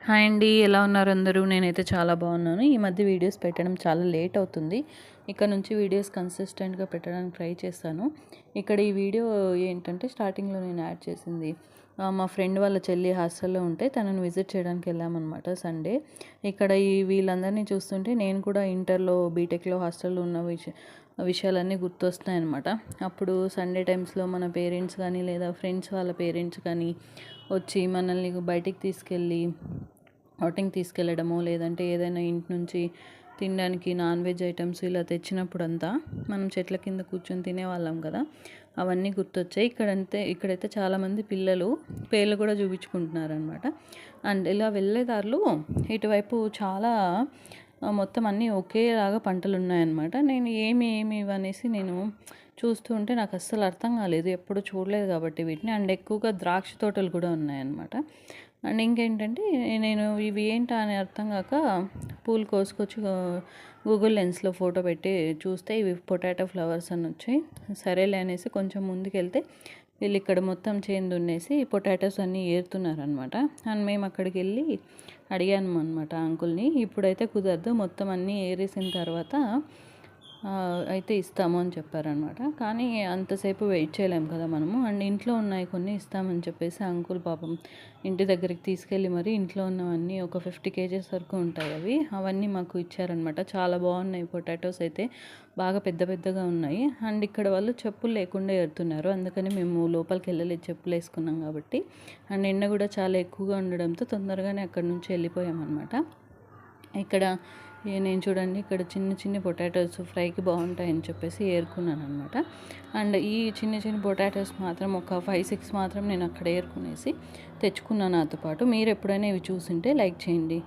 Hi అండి. ఎలా ఉన్నారు అందరూ? నేనైతే చాలా బాగున్నాను. ఈ మధ్య వీడియోస్ పెట్టడం చాలా లేట్ అవుతుంది. ఇక నుంచి వీడియోస్ కన్సిస్టెంట్గా పెట్టడానికి ట్రై చేస్తాను. ఇక్కడ ఈ వీడియో ఏంటంటే స్టార్టింగ్లో నేను యాడ్ చేసింది మా ఫ్రెండ్ వాళ్ళ చెల్లి హాస్టల్లో ఉంటే తనను విజిట్ చేయడానికి వెళ్ళామన్నమాట సండే. ఇక్కడ వీళ్ళందరినీ చూస్తుంటే నేను కూడా ఇంటర్లో బీటెక్లో హాస్టల్లో ఉన్న విషయాలన్నీ గుర్తొస్తున్నాయన్నమాట. అప్పుడు సండే టైమ్స్లో మన పేరెంట్స్ కానీ లేదా ఫ్రెండ్స్ వాళ్ళ పేరెంట్స్ కానీ వచ్చి మనల్ని బయటికి తీసుకెళ్ళి ఔటింగ్ తీసుకెళ్ళడము, లేదంటే ఏదైనా ఇంటి నుంచి తినడానికి నాన్ వెజ్ ఐటమ్స్ ఇలా తెచ్చినప్పుడంతా మనం చెట్ల కింద కూర్చొని తినేవాళ్ళం కదా. అవన్నీ గుర్తొచ్చాయి. ఇక్కడైతే చాలామంది పిల్లలు పేర్లు కూడా చూపించుకుంటున్నారనమాట. అండ్ ఇలా వెళ్ళే దారిలో ఇటువైపు చాలా మొత్తం అన్నీ ఒకేలాగా పంటలు ఉన్నాయన్నమాట. నేను ఏమి ఇవనేసి నేను చూస్తూ ఉంటే నాకు అస్సలు అర్థం కాలేదు, ఎప్పుడు చూడలేదు కాబట్టి వీటిని. అండ్ ఎక్కువగా ద్రాక్ష తోటలు కూడా ఉన్నాయన్నమాట. అండ్ ఇంకేంటంటే నేను ఇవి ఏంటా అని అర్థం కాక పూలు కోసుకొచ్చి గూగుల్ లెన్స్లో ఫోటో పెట్టి చూస్తే ఇవి పొటాటో ఫ్లవర్స్ అని వచ్చాయి. సరేలే అనేసి కొంచెం ముందుకెళ్తే వీళ్ళు ఇక్కడ మొత్తం చేను దున్నేసి పొటాటోస్ అన్నీ ఏరుతున్నారనమాట. అండ్ మేము అక్కడికి వెళ్ళి అడిగాను అనమాట అంకుల్ని, ఇప్పుడైతే కుదరదు, మొత్తం అన్నీ ఏరేసిన తర్వాత అయితే ఇస్తాము అని చెప్పారనమాట. కానీ అంతసేపు వెయిట్ చేయలేము కదా మనము. అండ్ ఇంట్లో ఉన్నాయి కొన్ని ఇస్తామని చెప్పేసి అంకుల్ పాపం ఇంటి దగ్గరికి తీసుకెళ్ళి మరి ఇంట్లో ఉన్నవన్నీ ఒక 50 kgs వరకు ఉంటాయి అవన్నీ మాకు ఇచ్చారనమాట. చాలా బాగున్నాయి పొటాటోస్ అయితే, బాగా పెద్ద పెద్దగా ఉన్నాయి. అండ్ ఇక్కడ వాళ్ళు చెప్పులు లేకుండా ఏరుతున్నారు, అందుకని మేము లోపలికి వెళ్ళలేదు, చెప్పులు వేసుకున్నాం కాబట్టి. అండ్ ఎండ కూడా చాలా ఎక్కువగా ఉండడంతో తొందరగానే అక్కడి నుంచి వెళ్ళిపోయామన్నమాట. ఇక్కడ నేను చూడండి, ఇక్కడ చిన్న చిన్న పొటాటోస్ ఫ్రైకి బాగుంటాయని చెప్పేసి ఏరుకున్నాను అనమాట. అండ్ ఈ చిన్న చిన్న పొటాటోస్ మాత్రం ఒక 5-6 మాత్రం నేను అక్కడ ఏరుకునేసి తెచ్చుకున్నాను నాతో పాటు. మీరు ఎప్పుడైనా ఇవి చూసింటే లైక్ చేయండి.